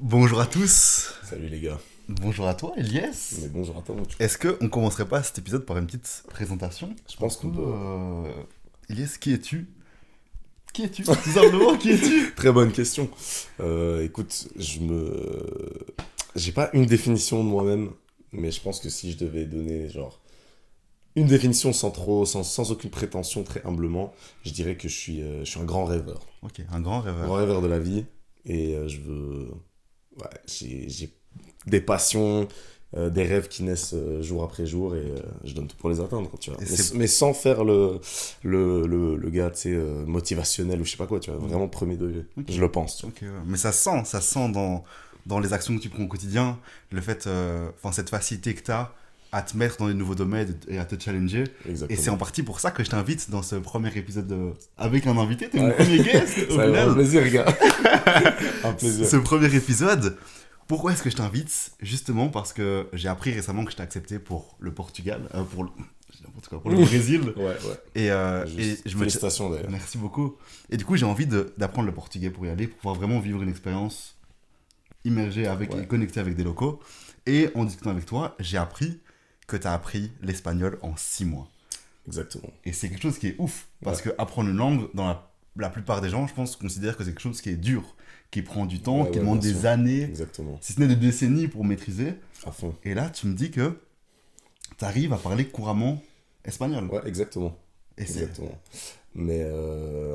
Bonjour à tous. Salut les gars. Bonjour à toi, Elias. Mais bonjour à toi, mon chou. Est-ce qu'on commencerait pas cet épisode par une petite présentation? Je pense qu'on peut. Elias, qui es-tu? Qui es-tu? Tout simplement, qui es-tu? Très bonne question. Écoute, j'ai pas une définition de moi-même, mais je pense que si je devais donner genre une définition sans aucune prétention, très humblement, je dirais que je suis un grand rêveur. Ok, un grand Un rêveur. grand rêveur de la vie, et je veux. Ouais, j'ai des passions, des rêves qui naissent jour après jour, et je donne tout pour les atteindre, tu vois. Et Mais sans faire le gars, tu sais, motivationnel ou je sais pas quoi, tu vois. Vraiment premier degré. Ok. Je le pense, tu vois. Ok, ouais. Mais ça sent dans les actions que tu prends au quotidien, le fait, enfin cette facilité que tu as à te mettre dans des nouveaux domaines et à te challenger. Et c'est en Exactement. partie pour ça que je t'invite dans ce premier épisode avec un invité. T'es mon Ouais. premier guest au Ça va, un final. plaisir, gars. Un plaisir. Ce premier épisode. Pourquoi est-ce que je t'invite? Justement parce que j'ai appris récemment que je t'ai accepté pour le Portugal, j'ai n'importe quoi, pour le Brésil. Ouais, ouais. Et je me Félicitations d'ailleurs. Merci beaucoup. Et du coup, j'ai envie d'apprendre le portugais pour y aller, pour pouvoir vraiment vivre une expérience immergée avec Ouais. et connectée avec des locaux. Et en discutant avec toi, j'ai appris que tu as appris l'espagnol en 6 mois. Exactement. Et c'est quelque chose qui est ouf, parce que apprendre une langue, dans la plupart des gens, je pense, considèrent que c'est quelque chose qui est dur, qui prend du temps, Ouais, qui ouais, demande bien des sûr. années, Exactement. si ce n'est des décennies pour maîtriser. À fond. Et là, tu me dis que tu arrives à parler couramment espagnol. Ouais, exactement. Et c'est... Exactement. Mais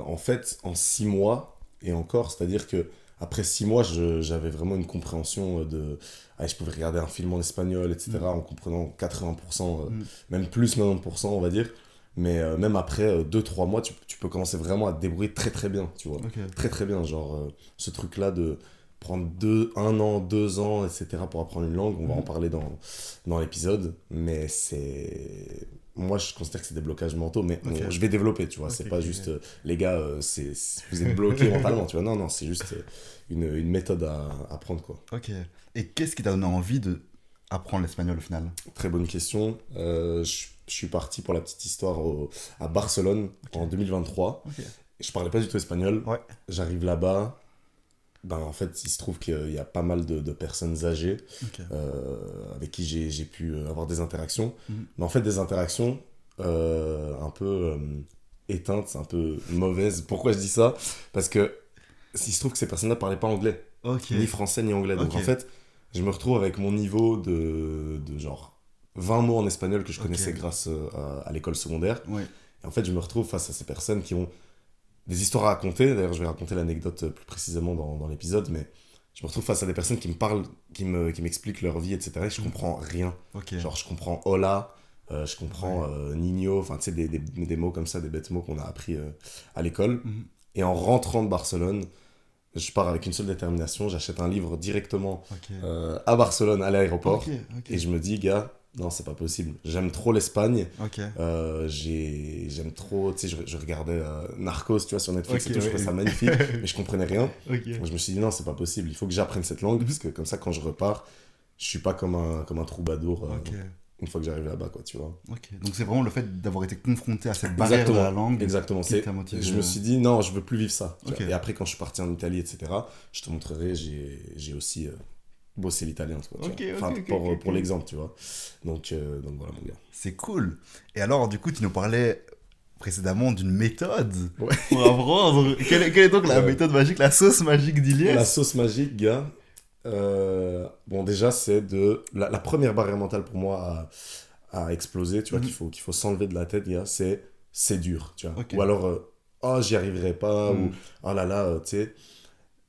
en fait, en 6 mois, et encore, c'est-à-dire que après 6 mois, j'avais vraiment une compréhension de. Ah, je pouvais regarder un film en espagnol, etc., en comprenant 80%, même plus 90%, on va dire. Mais même après 2-3 mois, tu peux commencer vraiment à te débrouiller très très bien, tu vois. Ok. Très très bien. Genre, ce truc-là de prendre 1 an, 2 ans, etc., pour apprendre une langue, on va en parler dans l'épisode. Mais c'est. Moi, je considère que c'est des blocages mentaux, mais Ok. je vais développer, tu vois. Ok, C'est pas ok, juste, ok. les gars, vous êtes bloqués mentalement, tu vois. Non, non, c'est juste une méthode à prendre, quoi. Ok. Et qu'est-ce qui t'a donné envie de apprendre l'espagnol au final? Très bonne question. Je suis parti pour la petite histoire à Barcelone en 2023. Ok. Je parlais pas du tout espagnol. Ouais. J'arrive là-bas. Ben, en fait, il se trouve qu'il y a pas mal de personnes âgées Ok. avec qui j'ai pu avoir des interactions. Mhm. Mais en fait, des interactions un peu éteintes, un peu mauvaises. Pourquoi je dis ça? Parce que il se trouve que ces personnes-là parlaient pas anglais. Ok. Ni français, ni anglais. Donc Ok. en fait, je me retrouve avec mon niveau de genre 20 mots en espagnol que je Ok. connaissais grâce à l'école secondaire. Ouais. Et en fait, je me retrouve face à ces personnes qui ont des histoires à raconter. D'ailleurs, je vais raconter l'anecdote plus précisément dans l'épisode, mais je me retrouve face à des personnes qui me parlent, qui m'expliquent leur vie, etc. Et je comprends rien. Ok. Genre, je comprends hola, je comprends niño, enfin, tu sais, des mots comme ça, des bêtes mots qu'on a appris à l'école. Mhm. Et en rentrant de Barcelone, je pars avec une seule détermination, j'achète un livre directement Ok. à Barcelone, à l'aéroport. Ok. Ok. Et je me dis, gars, non, c'est pas possible. J'aime trop l'Espagne. Ok. J'aime trop, tu sais, je regardais Narcos, tu vois, sur Netflix Ok, et tout, je trouvais ouais. ça magnifique, mais je comprenais rien. Ok. Donc je me suis dit, non, c'est pas possible, il faut que j'apprenne cette langue, parce que comme ça, quand je repars, je suis pas comme un troubadour Ok. une fois que j'arrive là-bas, quoi, tu vois. Ok. Donc c'est vraiment le fait d'avoir été confronté à cette barrière de la langue Exactement. qui t'a motivé. Je me suis dit, non, je veux plus vivre ça. tu Ok. vois. Et après, quand je suis parti en Italie, etc., je te montrerai, j'ai aussi bossé l'italien, quoi, tu Ok, vois. ok, Enfin, ok, pour, ok, pour ok. l'exemple, tu vois. Donc voilà, mon gars. C'est cool. Et alors, du coup, tu nous parlais précédemment d'une méthode Ouais. pour apprendre. Quelle est donc la Ouais. méthode magique, la sauce magique d'Iliès? La sauce magique, gars. Bon, déjà, c'est la première barrière mentale pour moi à exploser, tu vois, qu'il faut s'enlever de la tête, gars, c'est dur, tu vois. Ok. Ou alors, oh, j'y arriverai pas, ou oh là là, tu sais.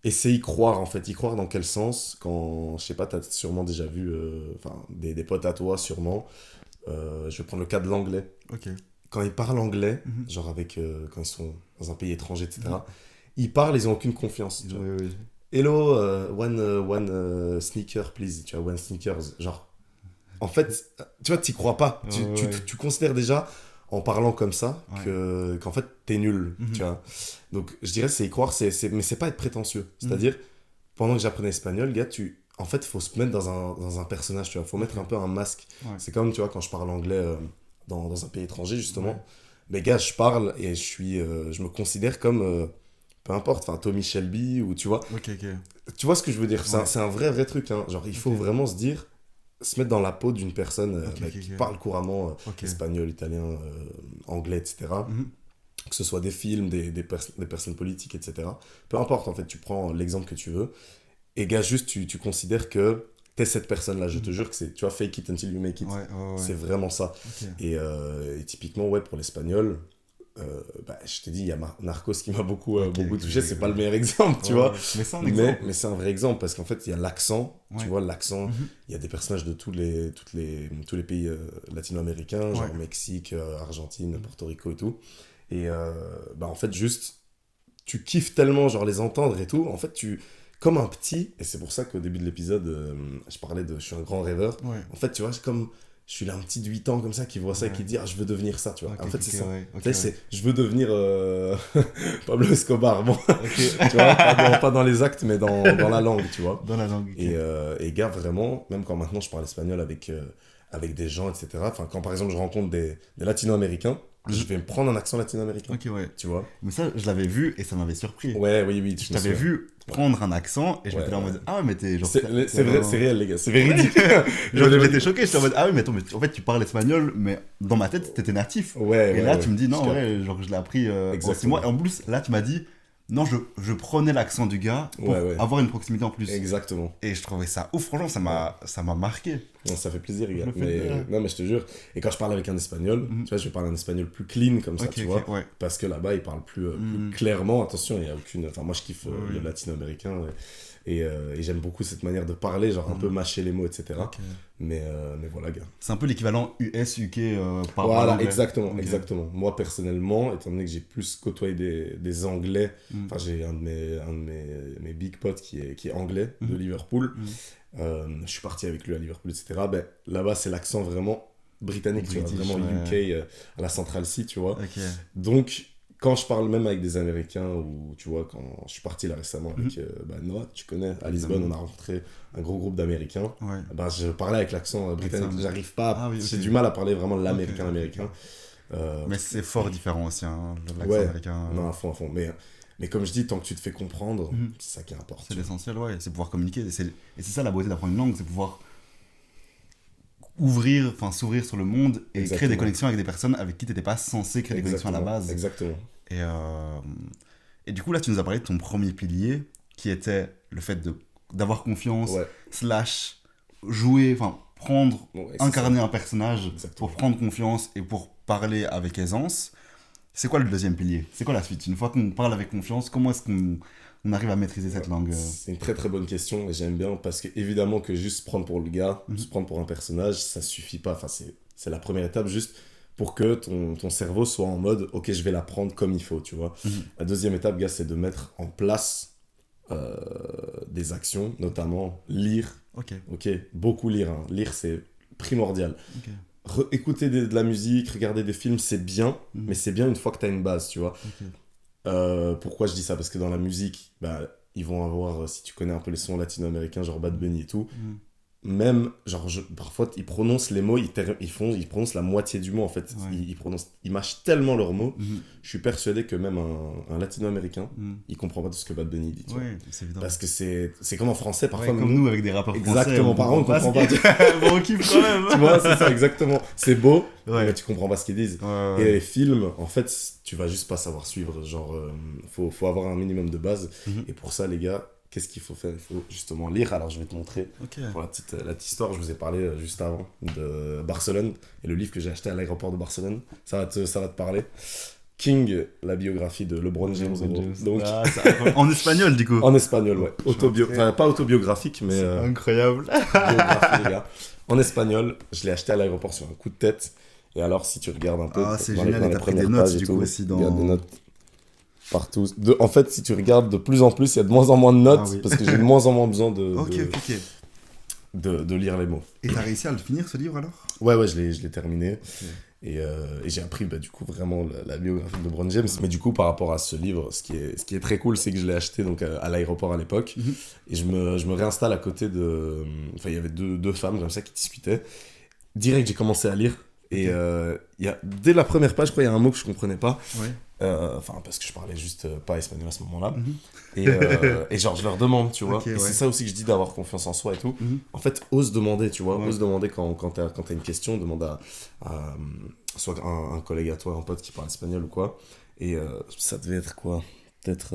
Essaye y croire, en fait. Y croire dans quel sens? Quand, je sais pas, t'as sûrement déjà vu, enfin, des potes à toi, sûrement. Je vais prendre le cas de l'anglais. Ok. Quand ils parlent anglais, Mhm. genre quand ils sont dans un pays étranger, etc., ils parlent, ils ont aucune confiance. Tu vois. Oui, oui. Hello, one sneaker, please. Tu vois, one sneakers. Genre, en fait, tu vois, t'y crois pas. Ouais. Tu considères déjà, en parlant comme ça, Ouais. qu'en fait, t'es nul. Mhm. Tu vois. Donc, je dirais, c'est y croire, mais c'est pas être prétentieux. C'est-à-dire, pendant que j'apprenais l'espagnol, gars, en fait, il faut se mettre dans un personnage, tu vois. Faut mettre un peu un masque. Ouais. C'est comme, tu vois, quand je parle anglais dans un pays étranger, justement. Ouais. Mais gars, je parle et je me considère comme, peu importe, enfin, Tommy Shelby, ou tu vois. Ok, ok. Tu vois ce que je veux dire? Ouais. C'est un vrai truc, hein. Genre, il faut Ok. vraiment se dire, se mettre dans la peau d'une personne qui ok. parle couramment Ok. espagnol, italien, anglais, etc. Mhm. Que ce soit des films, des personnes politiques, etc. Peu importe, en fait, tu prends l'exemple que tu veux. Et gars, juste, tu considères que t'es cette personne-là. Je te jure que c'est, tu vois, fake it until you make it. Ouais. C'est vraiment ça. Ok. Et typiquement, ouais, pour l'espagnol, je t'ai dit, il y a Narcos qui m'a beaucoup touché. C'est pas le meilleur exemple, tu vois. Mais c'est un exemple. Mais c'est un vrai exemple parce qu'en fait, il y a l'accent, Ouais. tu vois, l'accent. Mhm. Il y a des personnages de tous les pays latino-américains, genre Ouais. Mexique, Argentine, Porto Rico et tout. Et en fait, juste, tu kiffes tellement, genre, les entendre et tout. En fait, comme un petit, et c'est pour ça qu'au début de l'épisode, je parlais de je suis un grand rêveur. Ouais. En fait, tu vois, c'est comme je suis là, un petit de 8 ans comme ça qui voit ça et qui dit, ah, je veux devenir ça, tu vois. Ok, En fait, c'est ça. ouais. Tu sais, c'est, je veux devenir Pablo Escobar. Bon, Ok. tu vois, pas dans les actes, mais dans la langue, tu vois. Dans la langue. Ok. Et gars, vraiment, même quand maintenant je parle espagnol avec des gens, etc. Enfin, quand par exemple je rencontre des latino-américains, je vais me prendre un accent latino-américain. Ok, ouais. Tu vois? Mais ça, je l'avais vu et ça m'avait surpris. Ouais, oui. Je t'avais vu prendre un accent et je m'étais là en mode ah ouais, mais t'es genre. C'est vrai, c'est réel, les gars, c'est véridique. Genre, j'étais choqué, j'étais en mode ah oui, mais attends, mais en fait, tu parles espagnol, mais dans ma tête, t'étais natif. Ouais, Et là, ouais. tu me dis non, Je ouais, genre, je l'ai appris en 6 Exactement. mois. Et en plus, là, tu m'as dit non, je prenais l'accent du gars pour Ouais. avoir une proximité en plus. Exactement. Et je trouvais ça ouf, franchement, ça m'a marqué. Non, ça fait plaisir, les Je gars. le fais Mais, bien. non, mais je te jure. Et quand je parle avec un espagnol, Mhm. tu vois, je vais parler un espagnol plus clean comme ça, Ok, tu ok, vois. ouais. Parce que là-bas, ils parlent plus Mhm. clairement. Attention, il n'y a aucune. Enfin, moi, je kiffe Oui. le latino-américain. Et j'aime beaucoup cette manière de parler, genre un peu mâcher les mots, etc. Ok. Mais voilà, gars. C'est un peu l'équivalent US, UK par Voilà, anglais. exactement, Ok. exactement. Moi, personnellement, étant donné que j'ai plus côtoyé des Anglais, Mhm. enfin, j'ai un de mes big potes qui est anglais, de Mhm. Liverpool. Mhm. Je suis parti avec lui à Liverpool, etc. Ben, là-bas, c'est l'accent vraiment britannique, tu vois, British, vraiment ouais. UK, à la Central Sea, tu vois. Ok. Donc, quand je parle même avec des Américains, ou tu vois, quand je suis parti là récemment avec Noah, tu connais, à Lisbonne, on a rencontré un gros groupe d'Américains. Ouais. Ben, je parlais avec l'accent britannique, Accent. j'arrive pas, Ah oui, j'ai ok. du mal à parler vraiment l'américain, Ok. américain. Mais c'est fort différent aussi, hein, l'accent Ouais, américain. non, à fond, à fond. Mais comme je dis, tant que tu te fais comprendre, Mhm. c'est ça qui importe. C'est l'essentiel, ouais. C'est pouvoir communiquer. Et c'est ça la beauté d'apprendre une langue, c'est pouvoir s'ouvrir sur le monde et créer Exactement. des connexions avec des personnes avec qui tu n'étais pas censé créer des connexions à la base. Exactement. Et du coup, là, tu nous as parlé de ton premier pilier, qui était le fait d'avoir confiance, Ouais. / jouer, enfin, prendre, Ouais, c'est incarner un personnage Exactement. pour prendre confiance et pour parler avec aisance. C'est quoi le deuxième pilier? C'est quoi la suite? Une fois qu'on parle avec confiance, comment est-ce qu'on arrive à maîtriser cette langue? C'est une très très bonne question et j'aime bien parce que évidemment que juste se prendre pour le gars, se prendre pour un personnage, ça suffit pas. Enfin, c'est la première étape juste pour que ton cerveau soit en mode ok, je vais l'apprendre comme il faut, tu vois. La deuxième étape, gars, c'est de mettre en place des actions, notamment lire. Ok. Beaucoup lire. Hein. Lire, c'est primordial. Écouter de la musique, regarder des films, c'est bien, mais c'est bien une fois que tu as une base, tu vois. Pourquoi je dis ça? Parce que dans la musique, ils vont avoir, si tu connais un peu les sons latino-américains, genre Bad Bunny et tout, même, genre, parfois, ils prononcent les mots, ils prononcent la moitié du mot, en fait. Ouais. Ils mâchent tellement leurs mots. Je suis persuadé que même un latino-américain, il comprend pas tout ce que Bad Bunny dit, tu vois. Ouais, c'est évident. Parce que c'est comme en français, parfois. Ouais, comme nous avec des rappeurs français. Exactement, par contre, on comprend pas. Bon, on kiffe quand même. Tu vois, c'est ça, exactement. C'est beau, Ouais. mais tu comprends pas ce qu'ils disent. Ouais. Et les films, en fait, tu vas juste pas savoir suivre. Genre, faut avoir un minimum de base. Et pour ça, les gars, qu'est-ce qu'il faut faire? Il faut justement lire. Alors, je vais te montrer. Ok. Pour la petite histoire, je vous ai parlé juste avant de Barcelone et le livre que j'ai acheté à l'aéroport de Barcelone. Ça va te parler. King, la biographie de LeBron James. Donc, En espagnol, du coup. en espagnol, ouais. Enfin, pas autobiographique, mais Incroyable. biographie, les gars. En espagnol, je l'ai acheté à l'aéroport sur un coup de tête. Et alors, si tu regardes un peu C'est dans génial, et t'as pris des premières notes, pages et du tout, coup, aussi dans... il y a des notes partout. En fait, si tu regardes de plus en plus, il y a de moins en moins de notes Ah oui. parce que j'ai de moins en moins besoin Ok. de lire les mots. Et t'as réussi à le finir, ce livre, alors? Ouais, je l'ai terminé. Et j'ai appris du coup vraiment la biographie de LeBron James. Mais du coup, par rapport à ce livre, ce qui est très cool, c'est que je l'ai acheté donc, à l'aéroport à l'époque. Et je me réinstalle à côté de... Enfin, il y avait deux femmes comme ça qui discutaient. Direct, j'ai commencé à lire. Et dès la première page, je crois, il y a un mot que je comprenais pas. Ouais. Enfin, parce que je parlais juste pas espagnol à ce moment-là. Mhm. Et genre, je leur demande, tu vois. Ok, et ouais. c'est ça aussi que je dis d'avoir confiance en soi et tout. Mhm. En fait, ose demander, tu vois. Ouais. Ose demander quand t'as une question, demande soit un collègue à toi, un pote qui parle espagnol ou quoi. Et ça devait être quoi? Peut-être,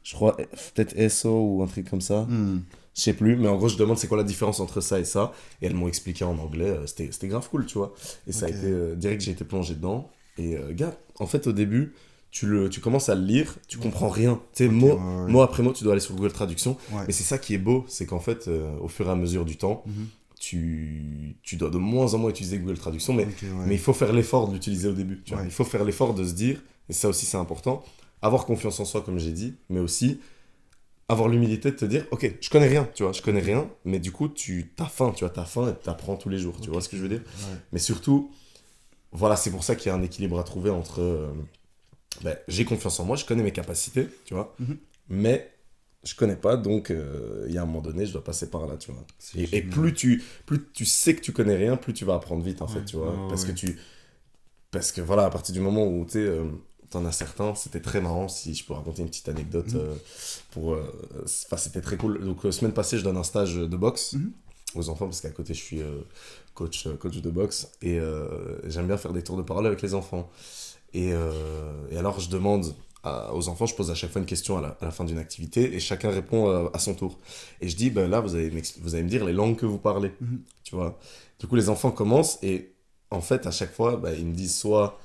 je crois, peut-être ESO ou un truc comme ça. Hmm. Je sais plus, mais en gros, je demande c'est quoi la différence entre ça et ça. Et elles m'ont expliqué en anglais, c'était grave cool, tu vois. Et ça a Ok. été direct, j'ai été plongé dedans. Et gars, en fait, au début, tu commences à le lire, tu comprends rien. Tu sais, Ok, mot, ouais, ouais. mot après mot, tu dois aller sur Google Traduction. Ouais. Mais c'est ça qui est beau, c'est qu'en fait, au fur et à mesure du temps, Mhm. tu dois de moins en moins utiliser Google Traduction. Mais, Ok, ouais. mais il faut faire l'effort de l'utiliser au début. Tu vois. Ouais. Il faut faire l'effort de se dire, et ça aussi c'est important, avoir confiance en soi, comme j'ai dit, mais aussi avoir l'humilité de te dire, ok, je connais rien, tu vois, je connais rien, mais du coup, t'as faim, tu vois, t'as faim et t'apprends tous les jours, tu Ok. vois ce que je veux dire? Ouais. Mais surtout, voilà, c'est pour ça qu'il y a un équilibre à trouver entre, j'ai confiance en moi, je connais mes capacités, tu vois, Mhm. mais je connais pas, donc il y a un moment donné, je dois passer par là, tu vois. C'est Et génial. plus tu sais que tu connais rien, plus tu vas apprendre vite, en fait, Ouais, tu vois, ouais, parce ouais. que parce que voilà, à partir du moment où, tu sais, t'en as certains, c'était très marrant, si je peux raconter une petite anecdote, Mhm. enfin, c'était très cool. Donc, semaine passée, je donne un stage de boxe Mhm. aux enfants, parce qu'à côté, je suis coach de boxe, et j'aime bien faire des tours de parole avec les enfants. Et alors, je demande aux enfants, je pose à chaque fois une question à la fin d'une activité, et chacun répond à son tour. Et je dis, ben là, vous allez me dire les langues que vous parlez, Mhm. tu vois. Du coup, les enfants commencent, et en fait, à chaque fois, bah, ils me disent soit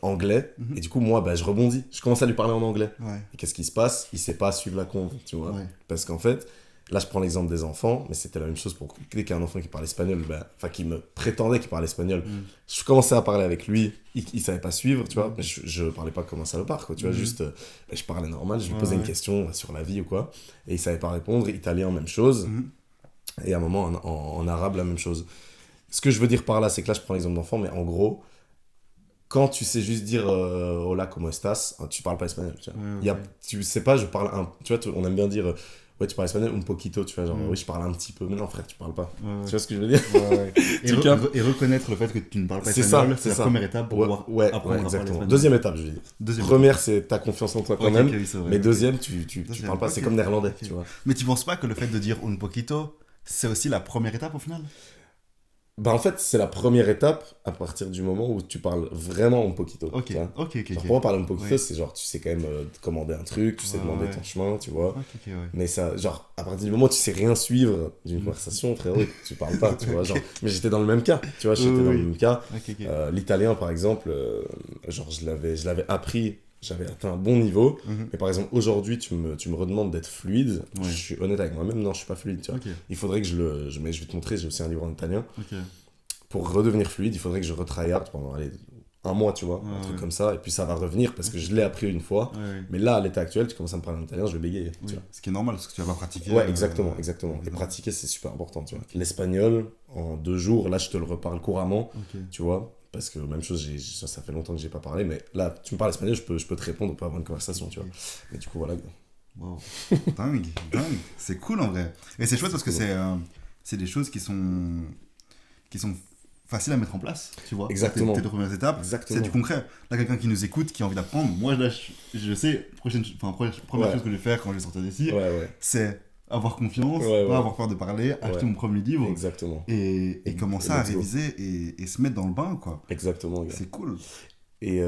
anglais, Mhm. et du coup, moi, bah, je rebondis. Je commence à lui parler en anglais. Ouais. Et qu'est-ce qui se passe? Il sait pas suivre la conve, tu vois. Ouais. Parce qu'en fait, là, je prends l'exemple des enfants, mais c'était la même chose pour dès qu'il y a un enfant qui parle espagnol, bah, enfin, qui me prétendait qu'il parlait espagnol. Mhm. Je commençais à parler avec lui, il savait pas suivre, tu vois. Mhm. Mais je parlais pas comme un salopard, quoi, tu vois. Mhm. Juste, je parlais normal, je lui Ouais, posais une ouais. question sur la vie ou quoi. Et il savait pas répondre. Italien, même chose. Mhm. Et à un moment, en arabe, la même chose. Ce que je veux dire par là, c'est que là, je prends l'exemple d'enfant, mais en gros, quand tu sais juste dire hola, como estás, tu parles pas espagnol. Tu vois. Ouais, Il y a, ok. tu sais pas, je parle un. Tu vois, on aime bien dire ouais, tu parles espagnol, un poquito, tu vois, genre oui, je parle un petit peu. Mais non, frère, tu parles pas. Ouais, ouais. Tu vois ce que je veux dire? Ouais, ouais. Et, Tu captes? et reconnaître le fait que tu ne parles pas C'est espagnol, ça, c'est la ça. première étape pour Ouais, pouvoir ouais, apprendre ouais, à parler exactement. espagnol. Deuxième étape, je veux dire. Deuxième Première, c'est ta confiance en toi étape. quand Ok, même. ok, oui, c'est vrai. Mais Ok. deuxième, tu Deuxième, parles pas. C'est ok. comme néerlandais, Ok. tu vois. Mais tu penses pas que le fait de dire un poquito, c'est aussi la première étape au final? Bah, en fait, c'est la première étape à partir du moment où tu parles vraiment un poquito. Ok, Tu vois. ok, ok. Genre, ok. pour moi, parler un poquito, Ouais. c'est genre, tu sais quand même commander un truc, tu sais Ouais, demander ouais. ton chemin, tu vois. Ok, ok, ouais. Mais ça, genre, à partir du moment où tu sais rien suivre d'une Mm. conversation, frérot, tu parles pas, tu vois. Ok. Genre, mais j'étais dans le même cas, tu vois, j'étais Oui, dans le oui. même cas. Ok, ok. L'italien, par exemple, genre, je l'avais appris, j'avais atteint un bon niveau. Mhm. Mais par exemple, aujourd'hui, tu me redemandes d'être fluide. Ouais. Je suis honnête avec moi-même, non, je suis pas fluide, tu vois. Ok, Il faudrait que mais je vais te montrer, j'ai aussi un livre en italien. ok. Pour redevenir fluide, il faudrait que je retryhard pendant, allez, un mois, tu vois, Ouais, un truc ouais. comme ça. Et puis ça va revenir parce que je l'ai appris une fois. Ouais, ouais. Mais là, à l'état actuel, tu commences à me parler en italien, je vais bégayer, tu Oui. vois. Ce qui est normal parce que tu vas pas pratiquer. Ouais, exactement, exactement. Et évidemment. pratiquer, c'est super important, tu vois. Ok. L'espagnol, en 2 jours, là, je te le reparle couramment, Ok. tu vois. Parce que même chose, ça fait longtemps que j'ai pas parlé, mais là, tu me parles espagnol, je peux te répondre, on peut avoir une conversation, tu vois. Mais du coup, voilà. Wow. Dingue, dingue. C'est cool en vrai. Et c'est chouette parce que cool. c'est des choses qui sont faciles à mettre en place, tu vois. Exactement. Tes deux premières étapes, Exactement. c'est du concret. Là, quelqu'un qui nous écoute, qui a envie d'apprendre, moi, là, je sais, première Ouais. chose que je vais faire quand je vais sortir d'ici, Ouais, ouais. c'est avoir confiance, Ouais, pas ouais. avoir peur de parler, acheter Ouais. mon premier livre Exactement. et commencer à let's go. réviser et se mettre dans le bain, quoi. Exactement, gars. C'est cool. Et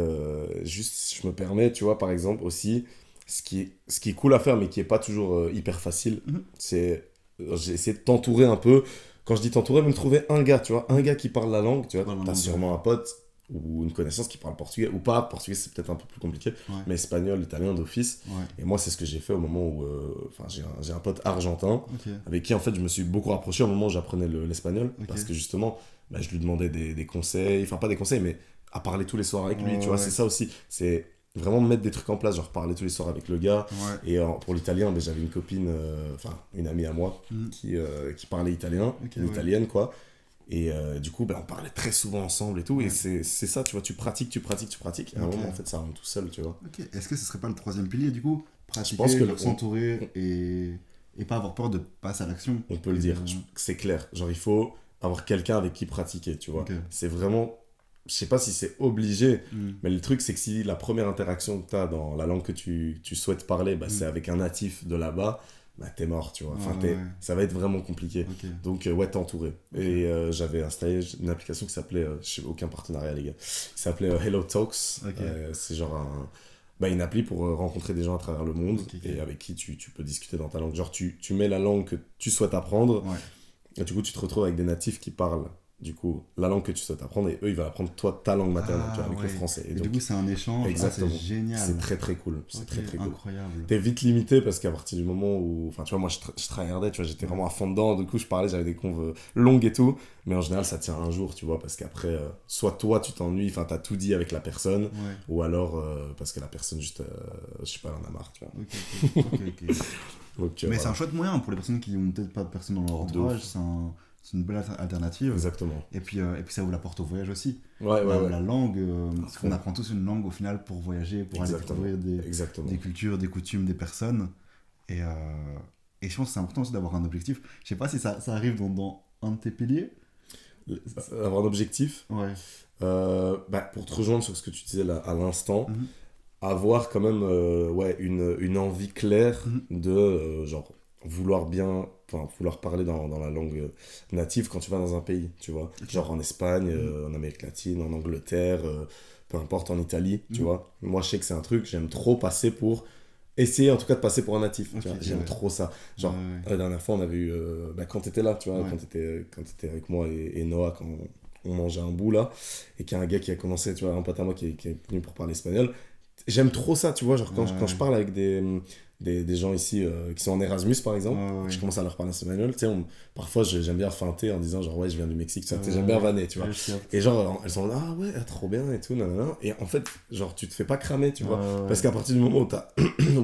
juste, je me permets, tu vois, par exemple, aussi, ce qui est cool à faire, mais qui est pas toujours hyper facile, Mhm. c'est. J'ai essayé de t'entourer un peu. Quand je dis t'entourer, même trouver un gars, tu vois, un gars qui parle la langue, tu vois. Parle la T'as langue, sûrement un pote ou une connaissance qui parle portugais, ou pas. Portugais, c'est peut-être un peu plus compliqué, Ouais. mais espagnol, italien d'office. Ouais. Et moi, c'est ce que j'ai fait au moment où. Enfin, j'ai un pote argentin Ok. avec qui, en fait, je me suis beaucoup rapproché au moment où j'apprenais l'espagnol. Ok. Parce que justement, bah, je lui demandais des conseils, enfin, pas des conseils, mais à parler tous les soirs avec lui, Ouais, tu vois, ouais. c'est ça aussi. C'est vraiment mettre des trucs en place, genre parler tous les soirs avec le gars. Ouais. Et pour l'italien, ben, j'avais une copine, enfin, une amie à moi, Mhm. qui parlait italien, Ok, une ouais. italienne, quoi. Et du coup, ben, on parlait très souvent ensemble et tout. Ouais. Et c'est ça, tu vois, tu pratiques. Et à un Ok. moment, en fait, ça rentre tout seul, tu vois. Ok. Est-ce que ce serait pas le troisième pilier du coup? Pratiquer, pense que genre s'entourer et pas avoir peur de passer à l'action. On peut le Et dire, de- c'est clair. Genre, il faut avoir quelqu'un avec qui pratiquer, tu vois. Ok. C'est vraiment, je sais pas si c'est obligé, Mm. mais le truc, c'est que si la première interaction que tu as dans la langue que tu souhaites parler, bah, Mm. c'est avec un natif de là-bas, bah, t'es mort, tu vois. Enfin, Ouais. ça va être vraiment compliqué. Ok. Donc, ouais, t'es entouré. Ok. Et j'avais installé une application qui s'appelait, je sais aucun partenariat, les gars, qui s'appelait Hello Talks. Ok. C'est genre une appli pour rencontrer des gens à travers le monde Ok. et avec qui tu peux discuter dans ta langue. Genre, tu mets la langue que tu souhaites apprendre. Ouais. Et du coup, tu te retrouves avec des natifs qui parlent, du coup, la langue que tu souhaites apprendre, et eux, ils vont apprendre, toi, ta langue maternelle, tu vois, avec le français. Et donc, du coup, c'est un échange. exactement. C'est génial. c'est très, très cool. C'est Ok, très, très cool. incroyable. T'es vite limité parce qu'à partir du moment où... Enfin, tu vois, moi, je tryhardais, tu vois, j'étais vraiment à fond dedans. Du coup, je parlais, j'avais des conves longues et tout. Mais en général, ça tient un jour, tu vois, parce qu'après, soit toi, tu t'ennuies, enfin, t'as tout dit avec la personne, Ouais. ou alors parce que la personne, juste, je sais pas, elle en a marre, tu vois. Ok. Donc, Mais voilà. c'est un chouette moyen pour les personnes qui ont peut-être pas de personne dans leur De entourage. ouf. C'est une belle alternative. Exactement. Et puis ça ouvre la porte au voyage aussi. Ouais. La langue, fond. on apprend tous une langue au final pour voyager, pour Exactement. aller découvrir Exactement. des cultures, des coutumes, des personnes. Et je pense que c'est important aussi d'avoir un objectif. Je sais pas si ça arrive dans un de tes piliers. Avoir un objectif. Ouais. Pour te rejoindre sur ce que tu disais là, à l'instant, Mhm. avoir quand même une envie claire Mhm. de genre vouloir parler dans la langue native quand tu vas dans un pays, tu vois. Ok. Genre en Espagne, en Amérique latine, en Angleterre, peu importe, en Italie, tu Mhm. vois. Moi, je sais que c'est un truc, j'aime trop passer pour... Essayer en tout cas de passer pour un natif, tu Ok, vois. J'aime ouais. trop ça. Genre, Ouais. la dernière fois, on avait eu... quand t'étais là, tu vois, Ouais. quand t'étais avec moi et Noah, quand on mangeait un bout là, et qu'il y a un gars qui a commencé, tu vois, un pote à moi qui est venu pour parler espagnol. J'aime trop ça, tu vois, genre quand je parle avec des gens ici qui sont en Erasmus par exemple, Ouais. je commence à leur parler espagnol, tu sais, parfois j'aime bien feinter en disant genre ouais, je viens du Mexique, tu sais, Ouais. j'aime bien vanner, tu vois. Ouais, je capte. Et genre, elles sont là, ah ouais, trop bien et tout, nanana. Et en fait, genre, tu te fais pas cramer, tu vois. Ouais. Parce qu'à partir du moment où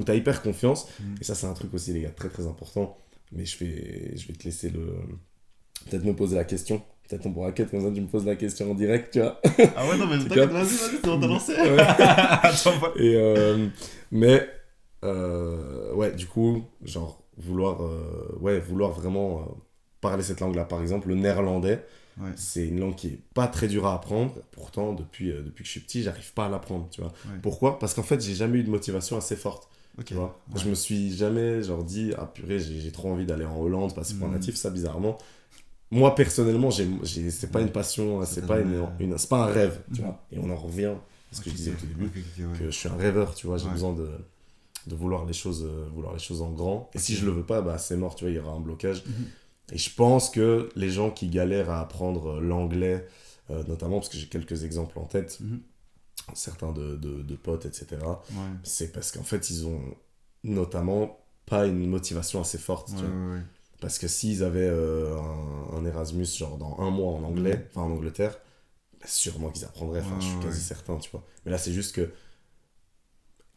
t'as hyper confiance, Mhm. et ça, c'est un truc aussi, les gars, très très important. Mais je vais te laisser peut-être me poser la question. Peut-être on pourra quête comme ça, tu me poses la question en direct, tu vois. Ah ouais, non, mais Tu t'inquiète, captes vas-y, c'est bon, t'as lancé. Ouais. Attends, pas. Et mais ouais, du coup, genre vouloir vraiment parler cette langue-là. Par exemple, le néerlandais, Ouais. c'est une langue qui est pas très dure à apprendre. Pourtant, depuis que je suis petit, j'arrive pas à l'apprendre, tu vois. Ouais. Pourquoi? Parce qu'en fait, j'ai jamais eu de motivation assez forte, Ok. tu vois. Ouais. Je me suis jamais genre dit ah purée, j'ai trop envie d'aller en Hollande, passer pour un Mm. natif, ça bizarrement. Moi personnellement, c'est pas Ouais. une passion, Ça c'est t'a pas donné- c'est pas un rêve, tu Mhm. vois. Et on en revient à ce que je disais au tout début, Ok, ouais. que je suis un rêveur, tu vois, j'ai Ouais. besoin de vouloir les choses en grand. Et si Ok. je le veux pas, bah c'est mort, tu vois, il y aura un blocage. Mhm. Et je pense que les gens qui galèrent à apprendre l'anglais, notamment parce que j'ai quelques exemples en tête, Mhm. certains de potes, etc., Ouais. c'est parce qu'en fait, ils ont notamment pas une motivation assez forte, tu vois. Ouais. Parce que s'ils avaient un Erasmus, genre dans un mois en anglais, enfin en Angleterre, bah, sûrement qu'ils apprendraient, enfin je suis quasi certain, tu vois. Mais là, c'est juste que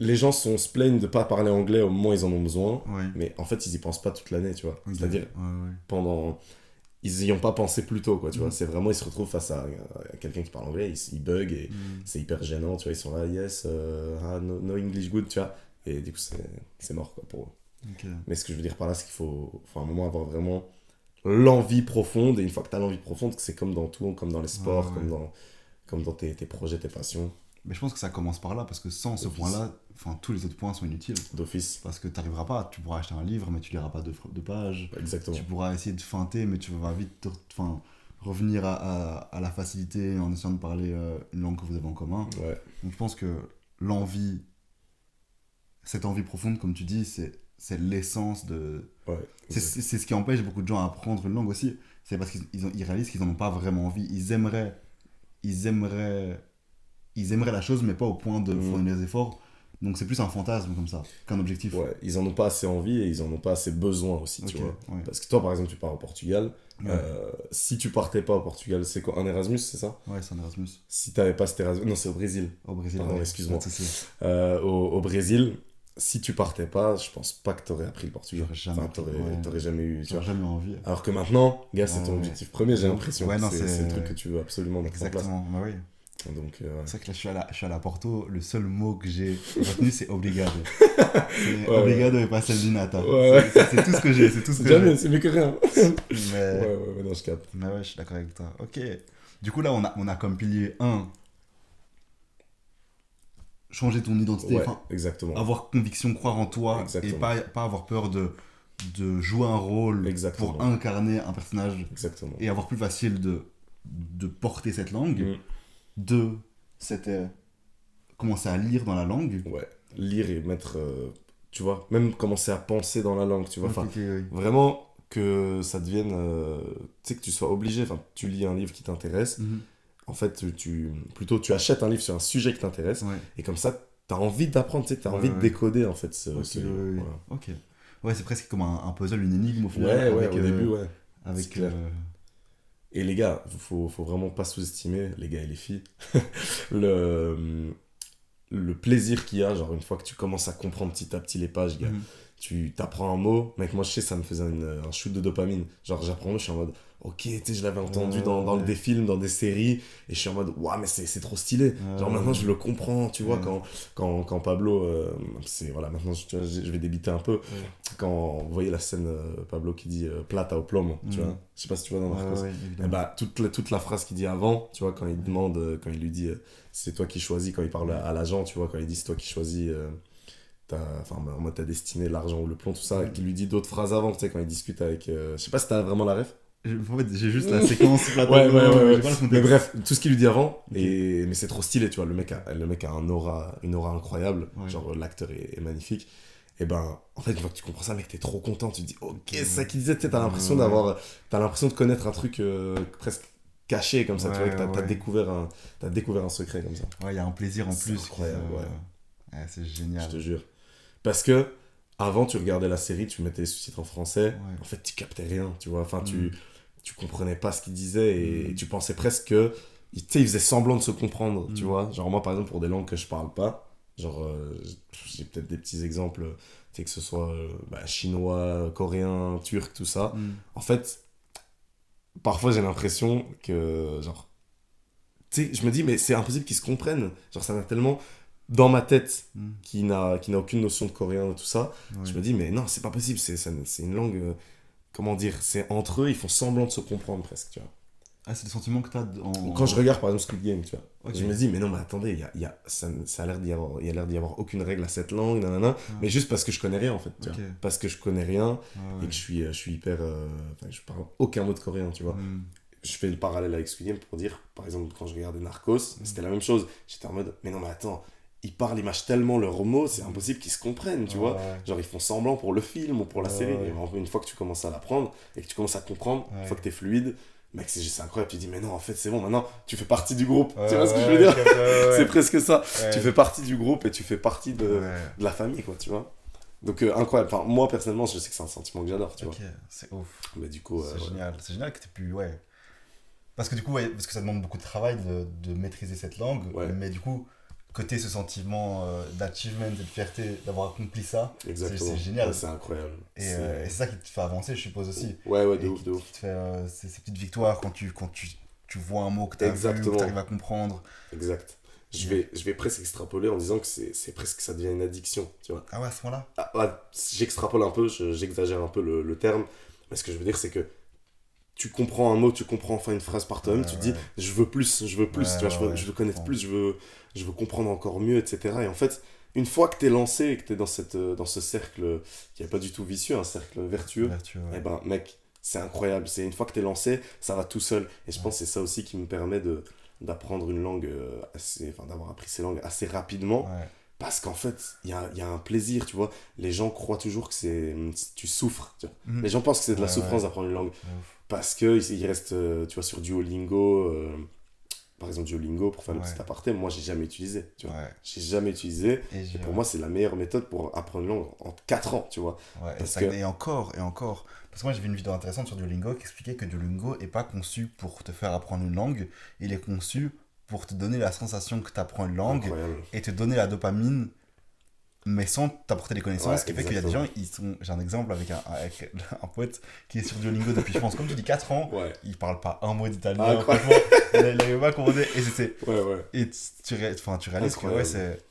les gens se plaignent de pas parler anglais au moment où ils en ont besoin, Ouais. mais en fait, ils y pensent pas toute l'année, tu vois. Ok. C'est-à-dire, Ouais. pendant... Ils y ont pas pensé plus tôt, quoi, tu vois. Mhm. C'est vraiment, ils se retrouvent face à quelqu'un qui parle anglais, ils bug et Mm. c'est hyper gênant, tu vois. Ils sont là, yes, no English good, tu vois. Et du coup, c'est mort, quoi, pour eux. Ok. Mais ce que je veux dire par là, c'est qu'il faut à un moment avoir vraiment l'envie profonde. Et une fois que tu as l'envie profonde, c'est comme dans tout, comme dans les sports, Ouais. comme dans tes projets, tes passions, Mais je pense que ça commence par là, parce que sans ce D'office. point-là, enfin, tous les autres points sont inutiles. d'office. Parce que tu n'arriveras pas, tu pourras acheter un livre, mais tu liras pas deux pages. Exactement. Tu pourras essayer de feinter, mais tu vas vite revenir à la facilité en essayant de parler une langue que vous avez en commun. Ouais, Donc je pense que l'envie, cette envie profonde, comme tu dis, c'est l'essence de... ouais. C'est ce qui empêche beaucoup de gens à apprendre une langue aussi. C'est parce qu'ils réalisent qu'ils n'en ont pas vraiment envie. Ils aimeraient la chose, mais pas au point de Mhm. fournir des efforts. Donc c'est plus un fantasme comme ça, qu'un objectif. Ouais, ils en ont pas assez envie et ils en ont pas assez besoin aussi, tu Ok, vois. ouais. Parce que toi, par exemple, tu pars au Portugal. Ouais. Si tu partais pas au Portugal, c'est quoi? Un Erasmus, c'est ça? Ouais, c'est un Erasmus. Si t'avais pas cet Erasmus... Non, c'est au Brésil. Au Brésil. Pardon, ouais, excuse-moi. pas de souci. Au Brésil, si tu partais pas, je pense pas que t'aurais appris le portugais. J'aurais jamais Enfin, appris, t'aurais jamais eu, tu vois. J'aurais jamais envie. Alors que maintenant, gars, c'est Ouais, ton ouais. objectif premier, j'ai l'impression. Ouais, non, c'est c'est- le truc que tu veux absolument mettre en place. Exactement, bah oui. Donc, C'est vrai que là, je suis à la Porto, le seul mot que j'ai retenu, c'est obrigado. Ouais, Obrigado et pas celle du nata. Ouais. C'est tout ce que j'ai, c'est tout ce c'est que déjà j'ai. mieux, c'est mieux que rien. Mais, Non, je capte. mais ouais, je suis d'accord avec toi. Ok. Du coup, là, on a comme pilier un changer ton identité, Ouais, enfin, exactement. avoir conviction, croire en toi et Exactement. pas avoir peur de jouer un rôle Exactement. pour incarner un personnage Exactement. et avoir plus facile de porter cette langue. Mm. Deux, c'était commencer à lire dans la langue. Ouais. Lire et mettre. Tu vois, même commencer à penser dans la langue, tu vois. Ok, Enfin, ok, oui. vraiment que ça devienne. Tu sais, que tu sois obligé. Enfin, tu lis un livre qui t'intéresse. Mhm. En fait, plutôt, tu achètes un livre sur un sujet qui t'intéresse. Ouais. Et comme ça, t'as envie d'apprendre, tu sais, t'as Ouais, envie de ouais. décoder, en fait, Ok, ce oui, livre. oui. Voilà. Ok. Ouais, c'est presque comme un puzzle, une énigme au final. Ouais, ouais, avec, au début, ouais. Avec, C'est clair. Et les gars, faut vraiment pas sous-estimer, les gars et les filles, le plaisir qu'il y a, genre une fois que tu commences à comprendre petit à petit les pages, gars. Mhm. Tu t'apprends un mot, mec, moi je sais, ça me faisait un shoot de dopamine. Genre j'apprends un mot, je suis en mode, ok, tu sais, je l'avais entendu dans ouais. des films, dans des séries, et je suis en mode, waouh, mais c'est trop stylé. Genre maintenant je le comprends, tu vois, Ouais. quand Pablo, voilà, maintenant je vais débiter un peu. Quand vous voyez la scène, Pablo qui dit plata au plomo, tu vois, je sais pas si tu vois dans Narcos. Ouais, Et évidemment. bah, toute la phrase qu'il dit avant, tu vois, quand il demande, quand il lui dit c'est toi qui choisis, quand il parle à l'agent, tu vois, quand il dit c'est toi qui choisis en mode ta destinée, l'argent ou le plomb, tout ça, qu'il lui dit d'autres phrases avant, tu sais, quand il discute avec. Je sais pas si t'as vraiment la ref. En fait, j'ai juste la séquence plata, Ouais, j'ai pas le Mais contexte. bref, tout ce qu'il lui dit avant, Ok. mais c'est trop stylé, tu vois, le mec a une aura incroyable, Ouais. genre l'acteur est magnifique. Et ben, en fait, une fois que tu comprends ça, mec, t'es trop content, tu te dis, ok, c'est ça qu'il disait, tu sais, t'as l'impression t'as l'impression de connaître un truc presque caché comme ça, tu vois, que t'as découvert un secret comme ça. Ouais, il y a un plaisir en C'est plus. incroyable, Ouais, c'est Je génial. te jure. Parce que, avant, tu regardais la série, tu mettais les sous-titres en français, Ouais. en fait, tu captais rien, tu vois, enfin, Mm. tu comprenais pas ce qu'il disait et Mm. tu pensais presque que, tu sais, il faisait semblant de se comprendre, tu Mm. vois. Genre, moi, par exemple, pour des langues que je parle pas, genre, j'ai peut-être des petits exemples, tu sais, que ce soit chinois, coréen, turc, tout ça. Mm. En fait, parfois, j'ai l'impression que, genre, tu sais, je me dis, mais c'est impossible qu'ils se comprennent. Genre, ça n'a tellement dans ma tête Mm. qui n'a aucune notion de coréen et tout ça. Ouais. Je me dis, mais non, c'est pas possible. C'est une langue, comment dire, c'est entre eux, ils font semblant de se comprendre presque, tu vois. Ah, c'est le sentiment que t'as Ou quand je regarde par exemple Squid Game, tu vois, Ok. je me dis, mais non, mais attendez, ça a l'air il y a l'air d'y avoir aucune règle à cette langue, nanana, mais juste parce que je connais rien en fait, tu Ok. vois. Parce que je connais rien Ouais, et que je suis hyper. Enfin, je parle aucun mot de coréen, tu vois. Mm. Je fais le parallèle avec Squid Game pour dire, par exemple, quand je regardais Narcos, c'était la même chose. J'étais en mode, mais non, mais attends, ils mâchent tellement leurs mots, c'est impossible qu'ils se comprennent, tu vois. Ouais. Genre, ils font semblant pour le film ou pour la Ouais, série. ouais. Et une fois que tu commences à l'apprendre et que tu commences à comprendre, Ouais. une fois que t'es fluide, mec, c'est incroyable. Tu dis, mais non, en fait, c'est bon, maintenant, tu fais partie du groupe. Ouais, tu vois ce que je veux ouais, dire ouais. C'est presque ça. Ouais. Tu fais partie du groupe et tu fais partie de Ouais. la famille, quoi, tu vois. Donc, incroyable. Enfin, moi, personnellement, je sais que c'est un sentiment que j'adore, tu Ok, vois. c'est ouf. Mais du coup, C'est ouais. génial. C'est génial que t'aies pu. Ouais. Parce que du coup, ouais, parce que ça demande beaucoup de travail de maîtriser cette langue. Ouais. Mais du coup, que t'aies ce sentiment d'achievement et de fierté d'avoir accompli ça, Exactement. c'est génial. Ouais, c'est incroyable. Et c'est ça qui te fait avancer, je suppose aussi. Ouais, de Et ouf, de ouf. qui te fait ces petites victoires quand tu vois un mot que tu as vu, que Exactement. tu arrives à comprendre. Exact. Je vais presque extrapoler en disant que c'est presque ça devient une addiction, tu vois. Ah ouais, à ce moment-là. J'extrapole un peu, j'exagère un peu le terme, mais ce que je veux dire, c'est que tu comprends un mot, tu comprends enfin une phrase par toi-même, tu te dis, je veux plus, tu vois, je veux connaître plus, je veux comprendre encore mieux, etc. Et en fait, une fois que t'es lancé et que t'es dans ce cercle qui n'est pas du tout vicieux, un cercle vertueux, Ouais. eh ben, mec, c'est incroyable. C'est une fois que t'es lancé, ça va tout seul. Et je pense que c'est ça aussi qui me permet d'apprendre une langue d'avoir appris ces langues assez rapidement. Ouais. Parce qu'en fait, il y a un plaisir, tu vois. Les gens croient toujours que tu souffres, tu vois. Mhm. Les gens pensent que c'est de la Ouais, souffrance ouais. d'apprendre une langue. Ouf. Parce qu'ils restent, tu vois, sur Duolingo. Par exemple, Duolingo, pour faire le Ouais. petit aparté, moi, j'ai jamais utilisé, tu vois. Ouais. J'ai jamais utilisé. Et Et pour moi, c'est la meilleure méthode pour apprendre une langue en 4 ans, tu vois. ouais, parce et, que- et encore. Parce que moi, j'ai vu une vidéo intéressante sur Duolingo qui expliquait que Duolingo est pas conçu pour te faire apprendre une langue, il est conçu pour te donner la sensation que tu apprends une langue Incroyable. et te donner la dopamine mais sans t'apporter des connaissances, Ouais, ce qui fait qu'il y a des gens, j'ai un exemple avec un pote qui est sur Duolingo depuis, je pense, comme tu dis, 4 ans, Ouais. il parle pas un mot d'italien, Incroyable. franchement, il avait pas commandé, Ouais, ouais. et enfin, tu réalises que, ouais, Incroyable. c'est...